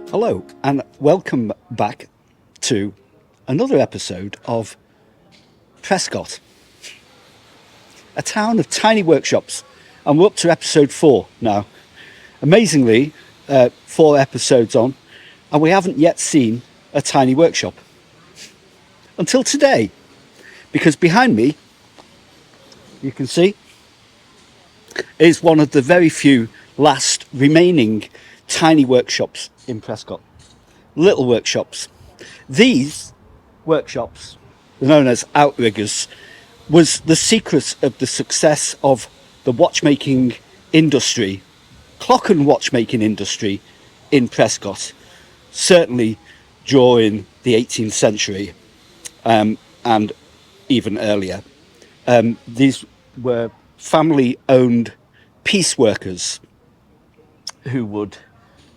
Hello and welcome back to another episode of Prescot, a town of tiny workshops, and we're up to episode 4 now. Amazingly, 4 episodes on, and we haven't yet seen a tiny workshop until today, because behind me, you can see, is one of the very few last remaining tiny workshops in Prescot. Little workshops. These workshops, known as outriggers, was the secret of the success of the watchmaking industry, clock and watchmaking industry in Prescot, certainly during the 18th century and even earlier. These were family-owned pieceworkers who would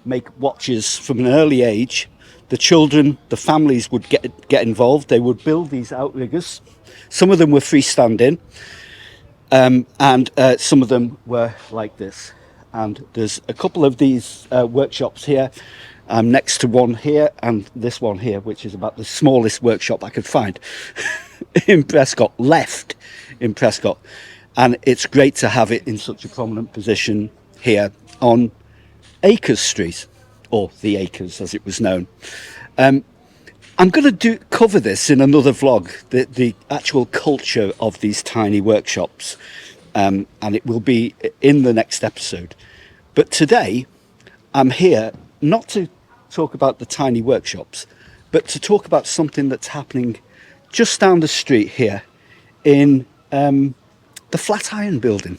make watches from an early age. The children, the families would get involved. They would build these outriggers. Some of them were freestanding, and some of them were like this. And there's a couple of these workshops here. I'm next to one here and this one here, which is about the smallest workshop I could find in Prescot, left in Prescot. And it's great to have it in such a prominent position here on Acres Street, or the Acres as it was known. I'm going to cover this in another vlog, the actual culture of these tiny workshops, and it will be in the next episode. But today I'm here not to talk about the tiny workshops, but to talk about something that's happening just down the street here in the Flatiron building.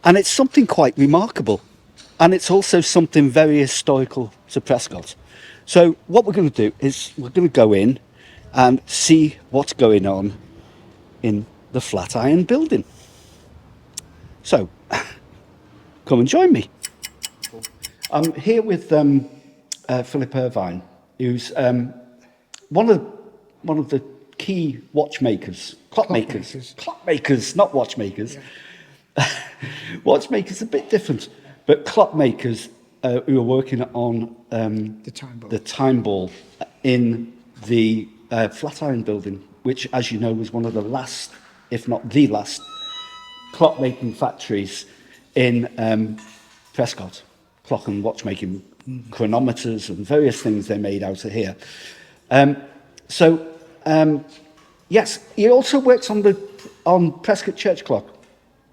And it's something quite remarkable. And it's also something very historical to Prescot. So what we're going to do is we're going to go in and see what's going on in the Flatiron building. So come and join me. I'm here with Phil Irvine, who's one of the key watchmakers, clockmakers, not watchmakers. Yeah. Watchmakers are a bit different. But clockmakers who are working on the time ball in the Flatiron building, which, as you know, was one of the last, if not the last, clockmaking factories in Prescot. Clock and watchmaking, chronometers and various things they made out of here. Yes, he also works on Prescot church clock.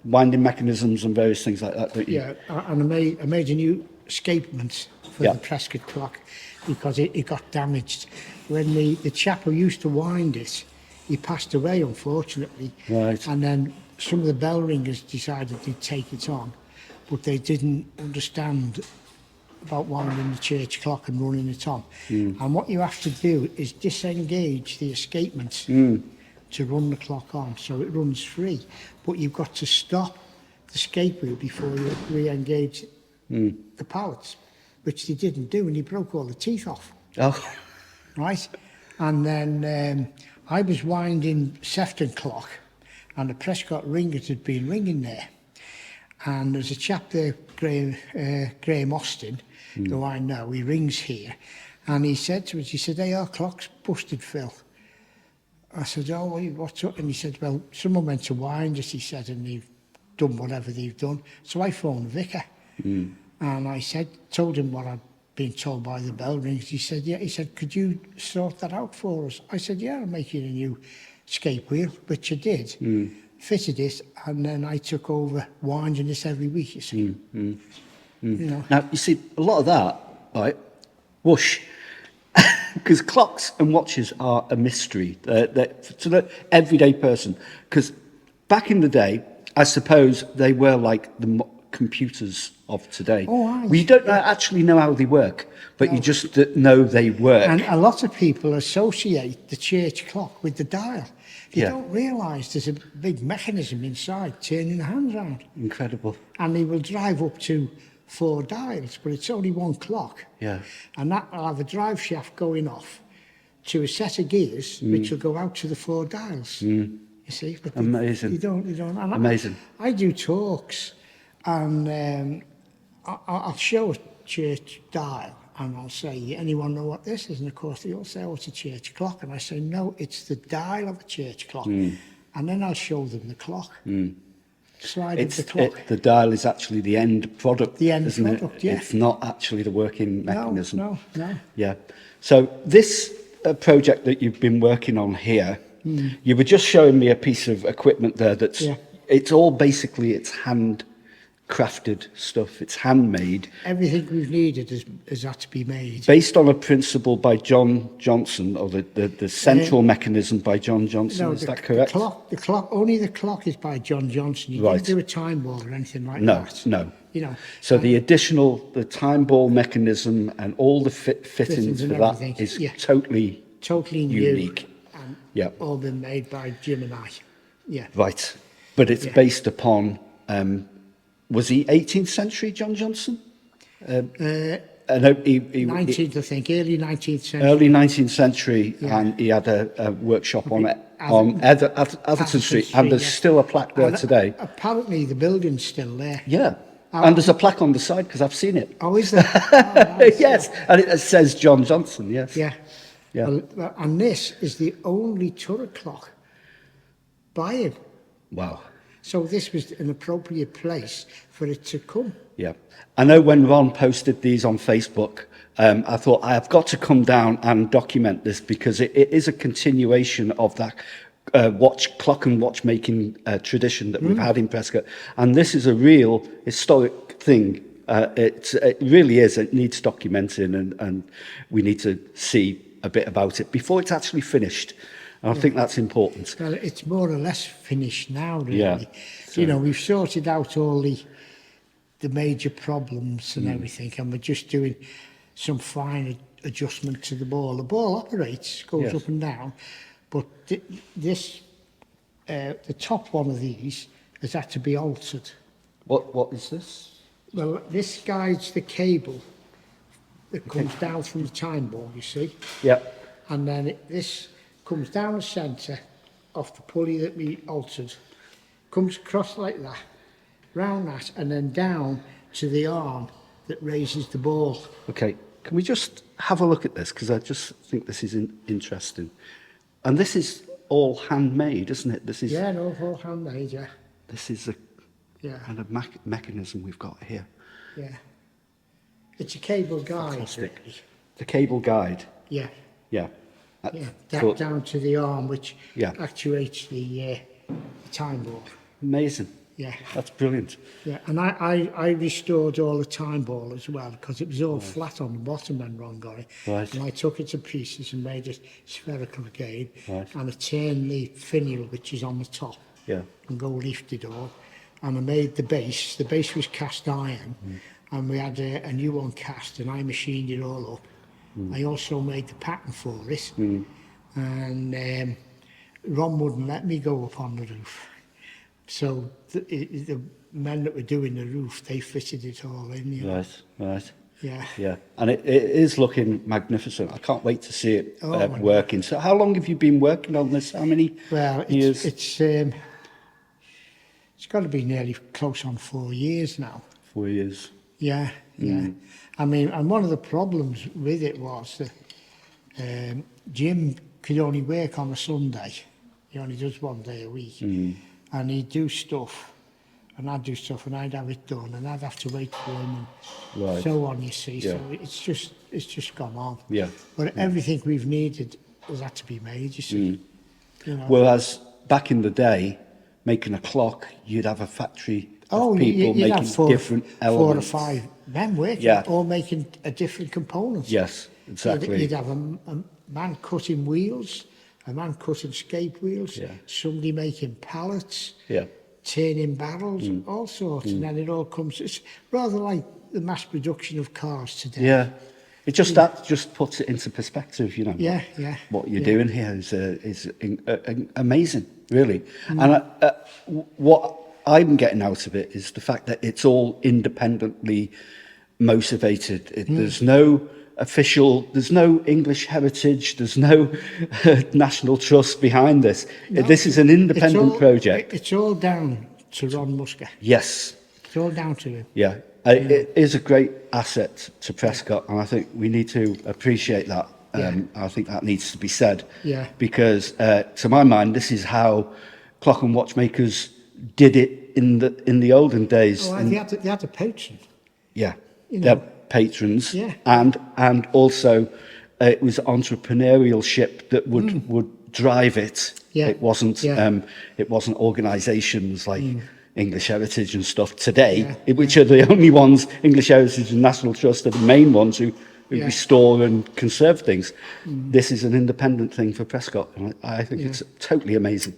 Winding mechanisms and various things like that, don't you? Yeah, and I made a new escapement for the Prescot clock because it got damaged. When the chap who used to wind it, he passed away, unfortunately. Right. And then some of the bell ringers decided they'd take it on, but they didn't understand about winding the church clock and running it on. And what you have to do is disengage the escapement to run the clock on, so it runs free. But you've got to stop the escape wheel before you re-engage the pallets, which they didn't do, and he broke all the teeth off. Oh. Right? And then I was winding Sefton clock, and the Prescott ringers had been ringing there. And there's a chap there, Graham Austin, who I know. He rings here, and he said to us, he said, "Hey, our clock's busted, Phil." I said, "Oh, what's up?" And he said, "Well, someone went to wind us," he said, "and they've done whatever they've done." So I phoned the vicar, and I told him what I'd been told by the bell rings. He said, "Yeah." He said, "Could you sort that out for us?" I said, "Yeah, I'll make you a new escape wheel," which I did. Fitted it, and then I took over winding this every week, you see. You know. Now, you see, a lot of that, right, whoosh, because clocks and watches are a mystery to the everyday person. Because back in the day, I suppose they were like the computers of today. Oh, aye. We don't actually know how they work, but you just know they work. And a lot of people associate the church clock with the dial. They Yeah. don't realise there's a big mechanism inside turning the hands around. Incredible. And they will drive up to 4 dials, but it's only one clock. Yeah. And that will have a drive shaft going off to a set of gears, which will go out to the 4 dials. You see? But Amazing. You don't. And Amazing. I do talks, and I'll show a church dial, and I'll say, "Anyone know what this is?" And of course they all say, "Oh, it's a church clock." And I say, "No, it's the dial of a church clock." And then I'll show them the clock. Slide of the clock. The dial is actually the end product, The end isn't product, it? yeah. It's not actually the working mechanism. No. Yeah. So this project that you've been working on here, you were just showing me a piece of equipment there that's, it's all basically, it's handcrafted stuff. It's handmade. Everything we've needed has had to be made. Based on a principle by John Johnson, or the central mechanism by John Johnson, is that correct? Only the clock is by John Johnson. He didn't do a time ball or anything like that. No. You know. So the time ball mechanism and all the fittings and for that everything, is totally new, unique. And all been made by Jim and I. Yeah. Right. But it's based upon, was he 18th century, John Johnson? I know 19th, I think, early 19th century. Early 19th century, and he had a workshop on Atherton Street, and there's still a plaque there today. Apparently the building's still there. Yeah. And there's a plaque on the side, because I've seen it. Oh, is there? Oh, nice. Yes, and it says John Johnson, yes. Yeah. Yeah. Well, and this is the only turret clock by him. Wow. So this was an appropriate place for it to come. Yeah. I know when Ron posted these on Facebook, I thought I have got to come down and document this, because it is a continuation of that clock and watchmaking tradition that we've had in Prescot. And this is a real historic thing. It really is. It needs documenting, and we need to see a bit about it before it's actually finished. And I think that's important. Well, it's more or less finished now, really. Yeah. So, you know, we've sorted out all the major problems and everything, and we're just doing some fine adjustment to the ball. The ball operates, goes up and down, but the top one of these has had to be altered. What is this? Well, this guides the cable that comes down from the time ball, you see. Yeah. And then this comes down the centre off the pulley that we altered, comes across like that, round that, and then down to the arm that raises the ball. Okay, can we just have a look at this, because I just think this is interesting. And this is all handmade, isn't it? This is all handmade, yeah. This is a kind of mechanism we've got here. Yeah. It's a cable guide. Fantastic. Really. The cable guide. Yeah. Yeah. Down to the arm, which actuates the time ball. Amazing. Yeah. That's brilliant. Yeah, and I restored all the time ball as well, because it was all flat on the bottom when Ron got it. Right. And I took it to pieces and made it spherical again. Right. And I turned the finial, which is on the top, and go lift it all. And I made the base. The base was cast iron, and we had a new one cast, and I machined it all up. I also made the pattern for it, and Ron wouldn't let me go up on the roof. So the men that were doing the roof, they fitted it all in. You know? Right. Yeah. Yeah, and it is looking magnificent. I can't wait to see it working. So how long have you been working on this? How many years? It's it's got to be nearly close on 4 years now. 4 years. Yeah, yeah. I mean, and one of the problems with it was that Jim could only work on a Sunday. He only does 1 day a week. And he'd do stuff, and I'd do stuff, and I'd have it done, and I'd have to wait for him, and so on, you see. Yeah. So it's just gone on. Yeah. But everything we've needed has had to be made, you see. You know. Whereas back in the day, making a clock, you'd have a factory of people you'd making have different elements. 4 or 5 men working, Yeah. all making a different components. Yes, exactly. You'd have a man cutting wheels, a man cutting scape wheels, Yeah. somebody making pallets, Yeah. turning barrels, all sorts, and then it all comes. It's rather like the mass production of cars today. Yeah. That just puts it into perspective, you know. Yeah, yeah. What you're doing here is amazing, really. And what I'm getting out of it is the fact that it's all independently motivated. There's no there's no English heritage, there's no national trust behind this. No, This is an independent project. It's all down to Ron Musker. Yes. It's all down to him. Yeah. It is a great asset to Prescot, and I think we need to appreciate that. I think that needs to be said. Yeah. Because to my mind, this is how clock and watchmakers did it in the olden days. Oh, they had a patron. Yeah. You know. They're patrons. Yeah. And also it was entrepreneurship that would drive it. Yeah. It wasn't organisations like English Heritage and stuff today, which are the only ones. English Heritage and National Trust are the main ones who restore and conserve things. This is an independent thing for Prescot, and I think it's totally amazing.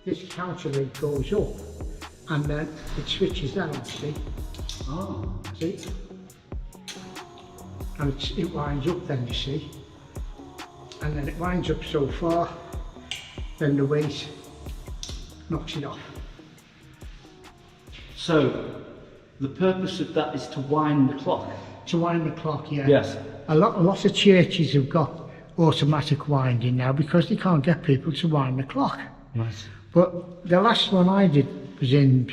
This counterweight goes up, and then it switches that on, see? Oh. See? And it winds up then, you see? And then it winds up so far, then the weight knocks it off. So, the purpose of that is to wind the clock? To wind the clock, yeah. Yes. A lot of churches have got automatic winding now because they can't get people to wind the clock. Right. But the last one I did was in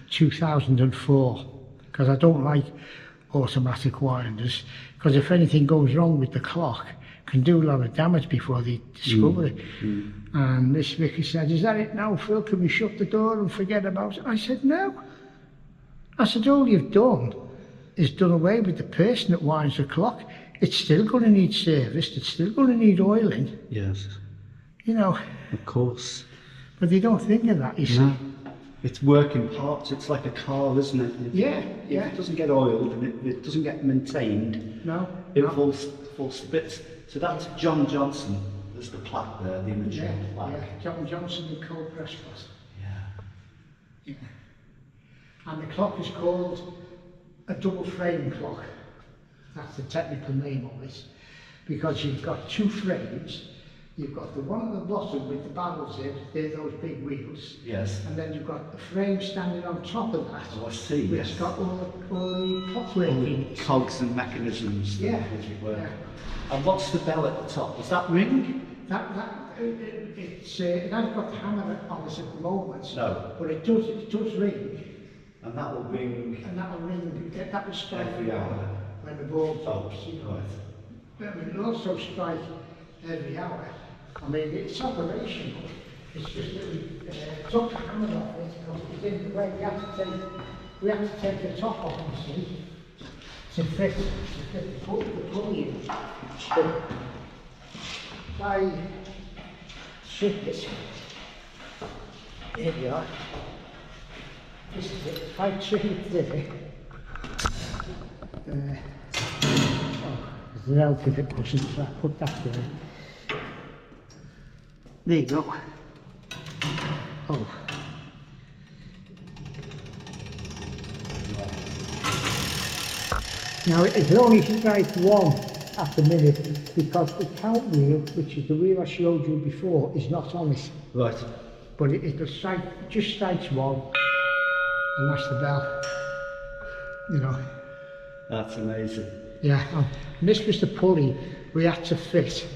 2004, because I don't like automatic winders, because if anything goes wrong with the clock, it can do a lot of damage before they discover it. And this vicar said, "Is that it now, Phil? Can we shut the door and forget about it?" I said, "No." I said, "All you've done is done away with the person that winds the clock. It's still going to need serviced, it's still going to need oiling." Yes. You know. Of course. But they don't think of that, you see. No. It's working parts. It's like a car, isn't it? If it doesn't get oiled and it doesn't get maintained, it falls to bits. So that's John Johnson. There's the plaque there, the image of the plaque. Yeah, John Johnson and Cole Prescot. Yeah. And the clock is called a double frame clock. That's the technical name of it. Because you've got 2 frames. You've got the one at the bottom with the barrels in, they're those big wheels. Yes. And then you've got the frame standing on top of that. Oh, I see. Which Yes. got all the clockwork in it. Cogs and mechanisms. Yeah. As it were. Yeah. And what's the bell at the top? Is that ring? It hasn't got the hammer on us at the moment. No. But it does ring. And that will ring. And that will ring. That will strike Every hour. when the ball Oh, drops. You know. right. I mean, it'll also strike every hour. I mean, it's operational. It's just that we took the hammer off it because it was in the way. We had to take the top off, you see, to fit the pulley in. But if I shift it, here we are. This is it. If I trim it there, there's an L pivot cushion, so I put that there. There you go. Oh. Now it can only strike 1 at the minute because the count wheel, which is the wheel I showed you before, is not on it. Right. But it'll strike, just strikes 1, and that's the bell. you know. That's amazing. Yeah, and this was the pulley we had to fit,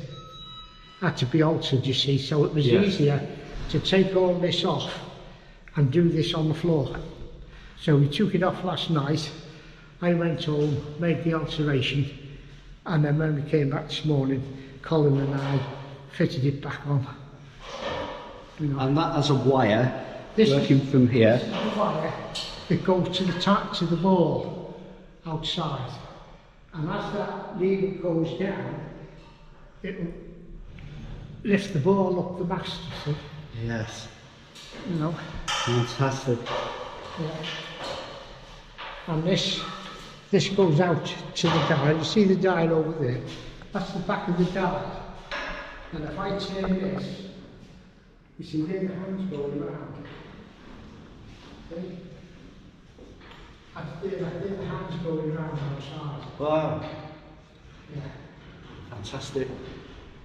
had to be altered, you see, so it was easier to take all this off and do this on the floor. So we took it off last night, I went home, made the alteration, and then when we came back this morning, Colin and I fitted it back on. You know. And that has a wire working from here. This is the wire that goes to the ball outside. And as that lever goes down, it will lift the ball up the mast, you see. Yes. You know. Fantastic. Yeah. And this goes out to the dial. You see the dial over there? That's the back of the dial. And if I turn this, you see there the hands going around. See? I feel the hands going around outside. Wow. Yeah. Fantastic.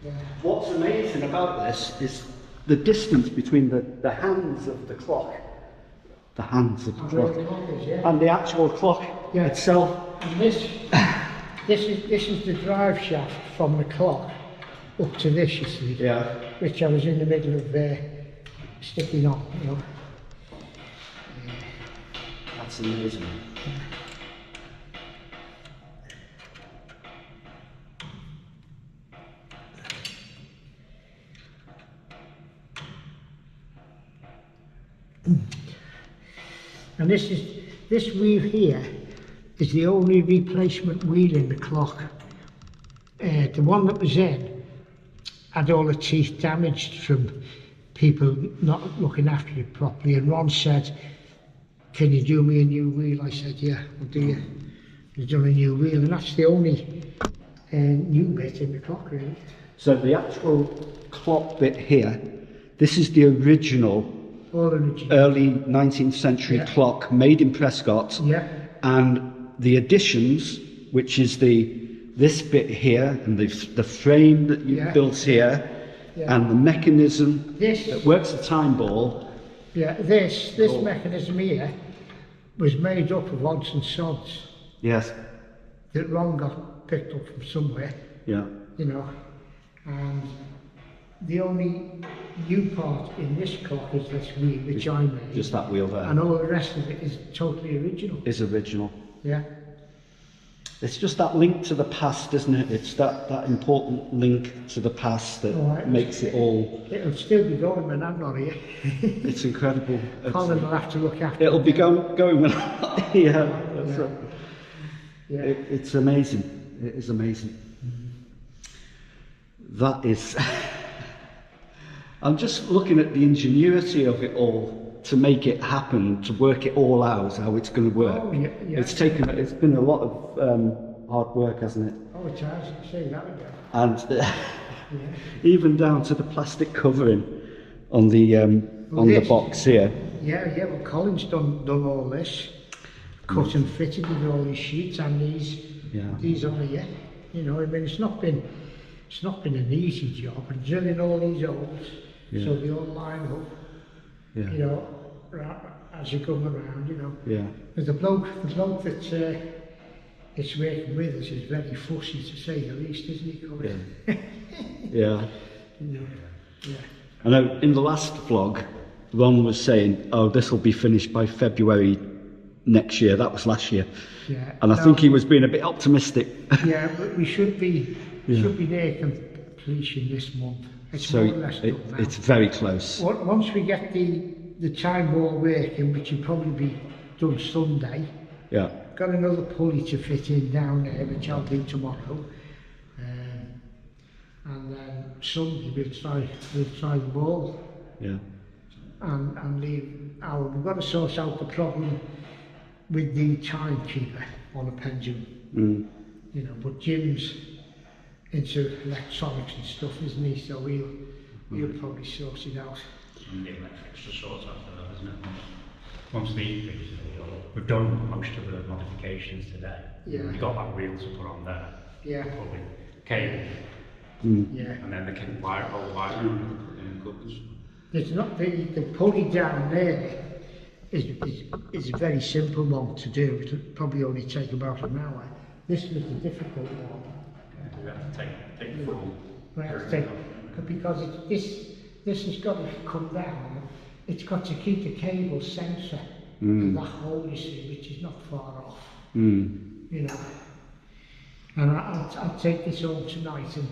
Yeah. What's amazing about this is the distance between the hands of the clock. The hands of the clock. And the actual clock itself. And this is the drive shaft from the clock up to this, you see. Yeah. Which I was in the middle of sticking on, you know. That's amazing. And this wheel here is the only replacement wheel in the clock. The one that was in had all the teeth damaged from people not looking after it properly, and Ron said, "Can you do me a new wheel?" I said, "Yeah, I'll do you." He's done a new wheel, and that's the only new bit in the clock, really. So the actual clock bit here, this is the original, early 19th century clock made in Prescot. Yeah. And the additions, which is this bit here and the frame that you built here, and the mechanism that works the time ball. Yeah, this mechanism here was made up of odds and sods. Yes. That Ron got picked up from somewhere. Yeah. You know, and the only new part in this clock is this wheel, which I made. Just that wheel there. And all the rest of it is totally original. Is original. Yeah. It's just that link to the past, isn't it? It's that important link to the past that makes it all... It'll still be going when I'm not here. It's incredible. Colin will have to look after it. It'll be going when I'm not here. That's right. Yeah. It's amazing. It is amazing. That is... I'm just looking at the ingenuity of it all to make it happen, to work it all out, how it's going to work. Oh, yeah. It's been a lot of hard work, hasn't it? Oh, it has. Say that again. And even down to the plastic covering on the box here. Yeah. Well, Colin's done all this, cut and fitted with all these sheets and these on here. You know, I mean, it's not been an easy job, and drilling all these holes so they all line up. Yeah. You know, as you come around, you know. Yeah. But the bloke that's working with us is very fussy, to say the least, isn't he, Colin? Yeah. Yeah. You know, yeah. I know in the last vlog, Ron was saying, "Oh, this will be finished by February next year." That was last year. Yeah. And I think he was being a bit optimistic. Yeah, but we should be near completion this month. It's so more or less done now. It's very close. Once we get the time ball working, which will probably be done Sunday. Yeah. Got another pulley to fit in down there, which I'll do tomorrow. And then Sunday we'll try the ball. Yeah. And leave our. We've got to sort out the problem with the timekeeper on a pendulum. You know, but Jim's into electronics and stuff, isn't he? So he'll probably sort it out. And the electrics to sort after that, isn't it? Once these fixes it, we've done most of the modifications today. Yeah. We've got that wheel to put on there. Yeah. Probably cable. Yeah. And then they can wire roll wire and put in covers. There's not the pulley down there is a very simple one to do. It'll probably only take about an hour. This was the difficult one. We have to take the full We have to period. because this has got to come down. It's got to keep the cable centre of that hole, you see, which is not far off. You know. And I'll take this home tonight and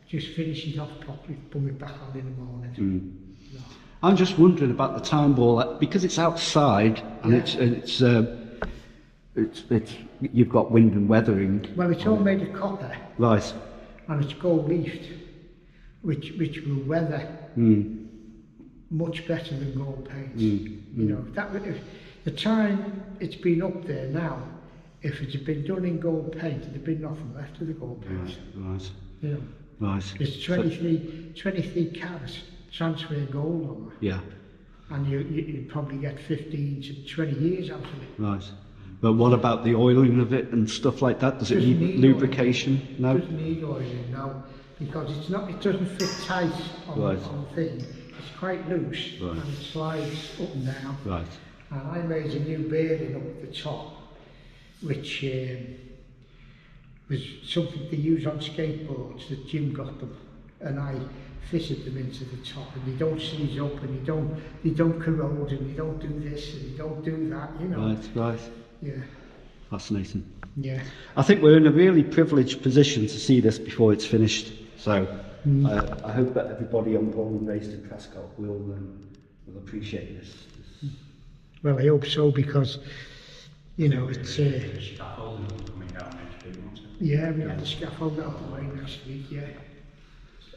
just finish it off properly, put it back on in the morning. No. I'm just wondering about the time ball, because it's outside and it's you've got wind and weathering. Well, it's all made of copper. Right. And it's gold leafed, which will weather much better than gold paint. You know, if the time it's been up there now, if it had been done in gold paint, there'd have been nothing left of the gold paint. Right. You know, Right. there's 23 carats transfer gold on it. Yeah. And you'd probably get 15 to 20 years out of it. Right. But what about the oiling of it and stuff like that? Does it Doesn't need need lubrication? It No. doesn't need oiling, no, because it doesn't fit tight on the thing. It's quite loose and it slides up and down. Right. And I made a new bearing up at the top, which was something they use on skateboards that Jim got them, and I fitted them into the top, and they don't seize up, and they don't corrode, and they don't do this, and they don't do that, you know. Right. Right. Yeah. Fascinating. Yeah. I think we're in a really privileged position to see this before it's finished. So I hope that everybody on born and raised in Prescot will appreciate this. Well, I hope so, because you know it's. The scaffolding will be coming down next week, won't it? Yeah, we had the scaffold out the way next week. Yeah.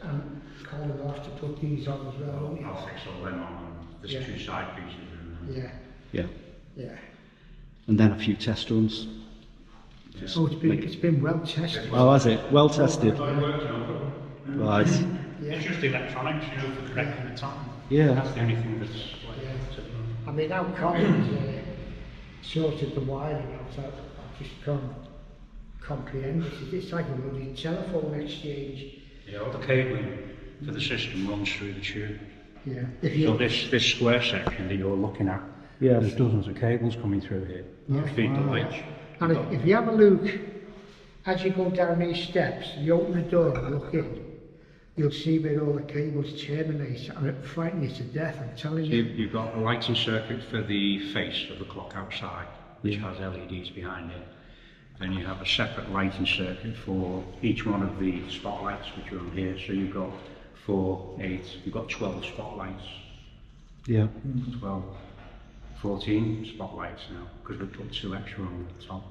And Colin will have to put these on as well, won't he? I'll fix all them on. There's Yeah. 2 side pieces in there. Yeah. Yeah. Yeah. And then a few test runs. Oh, it's been well tested. Oh, has it? Well tested. It worked, no problem. Right. Yeah. It's just electronics, you know, for correcting the time. Yeah. That's the only thing that's like. Yeah. I mean, how Colin's sorted the wiring out, I just can't comprehend it. It's like a bloody telephone exchange. Yeah, all the cabling for the system runs through the tube. Yeah. So this square section that you're looking at, Yes. there's dozens of cables coming through here. Yeah. Feed the lights. And if you have a look, as you go down these steps, you open the door and look in, you'll see where all the cables terminate, and it frightens you to death, I'm telling So you. you've got a lighting circuit for the face of the clock outside, which has LEDs behind it. Then you have a separate lighting circuit for each one of the spotlights, which are on here. So you've got 4, 8, you've got 12 spotlights. Yeah. 12, 14 spotlights now, because we've put 2 extra on the top.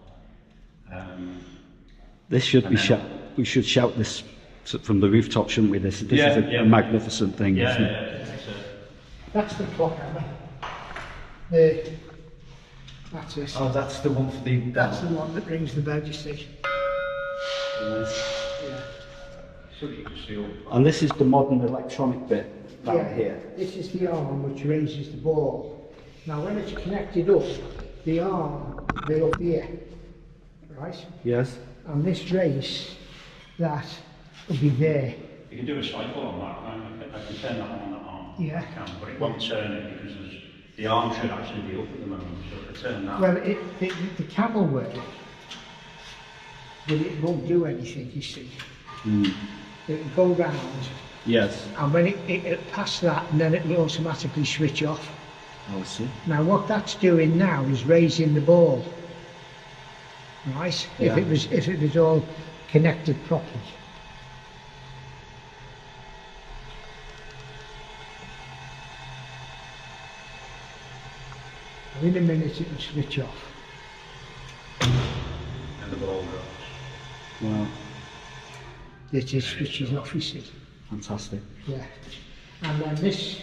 This should And be then- we should shout this from the rooftop, shouldn't we? This is a magnificent thing, isn't it? That's the clock hammer. That's it. Oh, that's the one for the. That's the one that rings the bell, you see. Nice. Yeah. So you can see all. And this is the modern electronic bit down here. This is the arm which raises the ball. Now when it's connected up, the arm will be up here, right? Yes. And this race, that will be there. You can do a cycle on that, can't you? I can turn that on that arm. Yeah. I can, but it won't turn it because the arm should actually be up at the moment. So if I turn that. Well, the camel work, but it won't do anything, you see. It'll go round, Yes. and when it'll pass that, and then it'll automatically switch off. Oh, I see. Now what that's doing now is raising the ball, right? Yeah. If it was all connected properly. In a minute it will switch off. And the ball goes. Wow. It is switches off, you see. Fantastic. Yeah. And then this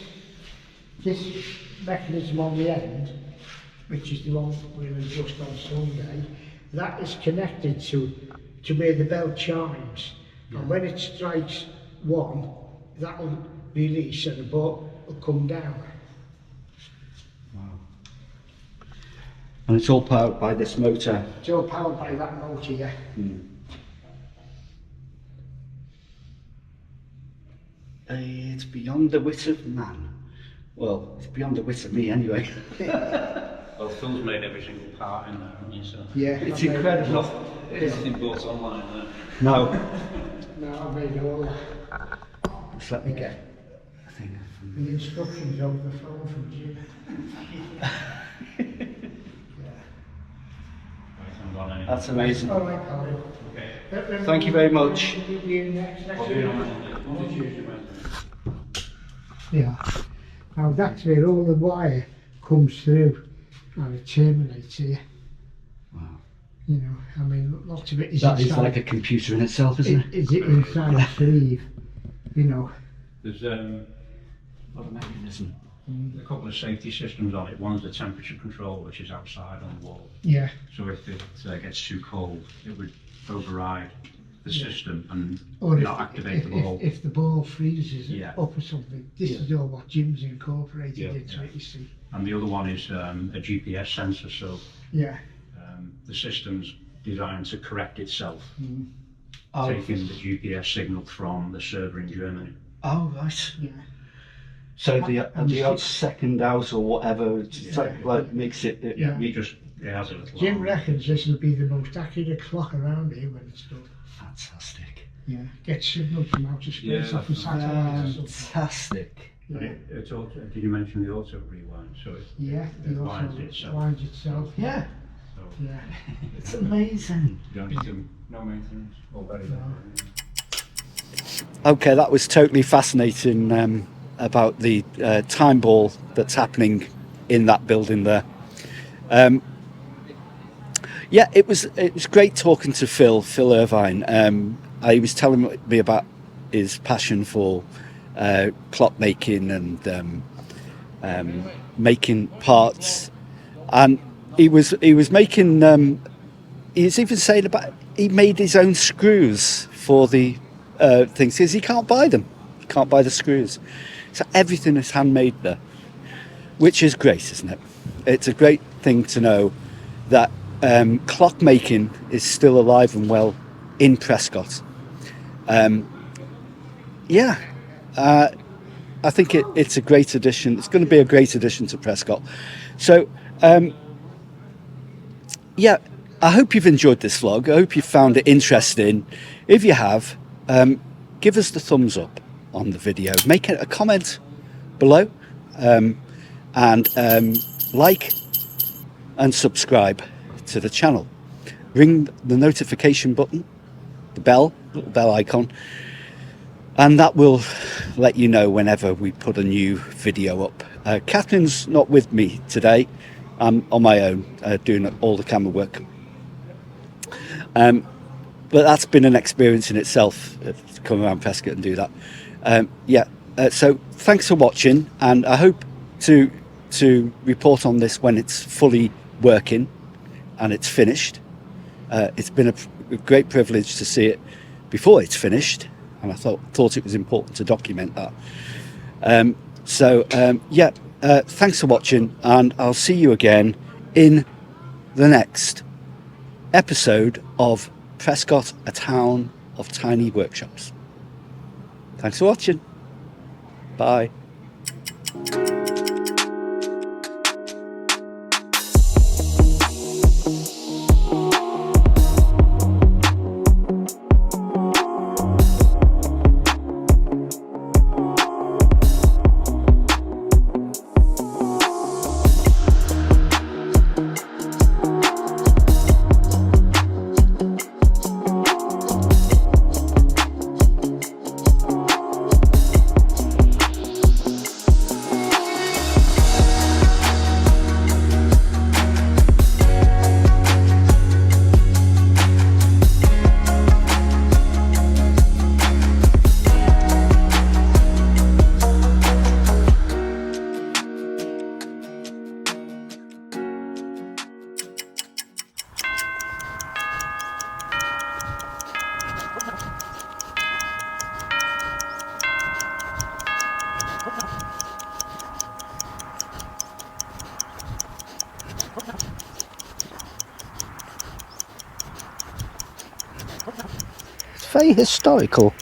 mechanism on the end, which is the one we'll adjust on Sunday, that is connected to where the bell chimes. Yeah. And when it strikes 1, that will release and the ball will come down. And it's all powered by this motor. It's all powered by that motor, yeah. It's beyond the wit of man. Well, it's beyond the wit of me anyway. Well, Phil's made every single part in there, hasn't he? So Yeah. It's incredible. it's nothing bought online there. No. No, I made all that. Just let me get a thing. The instructions over the phone from Jim. That's amazing. All right, Colin. Okay. Thank you very much. I'll do it on Monday, Tuesday, Wednesday. Yeah. Now that's where all the wire comes through and it terminates here. Wow. You know, I mean, lots of it is That inside. is like a computer in itself, isn't it? Is it inside the sleeve? You know. There's What a mechanism. a couple of safety systems on it. One's the temperature control, which is outside on the wall. Yeah. So if it gets too cold, it would override the system and Or not activate the ball. if the ball freezes Yeah. up or something, this is all what Jim's incorporated Yeah, into yeah. it, you see. And the other one is a GPS sensor, so Yeah. the system's designed to correct itself, Oh, taking the GPS signal from the server in Germany. oh right. Yeah. So And the odd second out or whatever, Yeah. like makes it. Yeah. It has a little Jim arm. reckons this will be the most accurate clock around here when it's done. Fantastic. Yeah. Get signals from outer space Yeah, off the satellites or something. Fantastic. And Yeah. it's auto, did you mention the auto rewind? So Yeah, it it winds also itself. winds itself. Yeah, So Yeah. it's amazing. you don't need to, no maintenance, all very No. Okay, that was totally fascinating about the time ball that's happening in that building there. Yeah, it was great talking to Phil Irvine. He was telling me about his passion for clockmaking and making parts, and he was making. He was even saying about he made his own screws for the things because he can't buy them. He can't buy the screws, so everything is handmade there, which is great, isn't it? It's a great thing to know that clockmaking is still alive and well in Prescot. Yeah, I think it's a great addition. It's going to be a great addition to Prescot. So, yeah, I hope you've enjoyed this vlog. I hope you found it interesting. If you have, give us the thumbs up on the video. Make a comment below, and like and subscribe to the channel. Ring the notification button, the little bell icon, and that will let you know whenever we put a new video up. Catherine's not with me today. I'm on my own doing all the camera work. But that's been an experience in itself to come around Prescot and do that. So thanks for watching, and I hope to report on this when it's fully working and it's finished. It's been a great privilege to see it before it's finished, and I thought it was important to document that. Thanks for watching, and I'll see you again in the next episode of Prescot, a town of tiny workshops. Thanks for watching. Bye. It's very historical.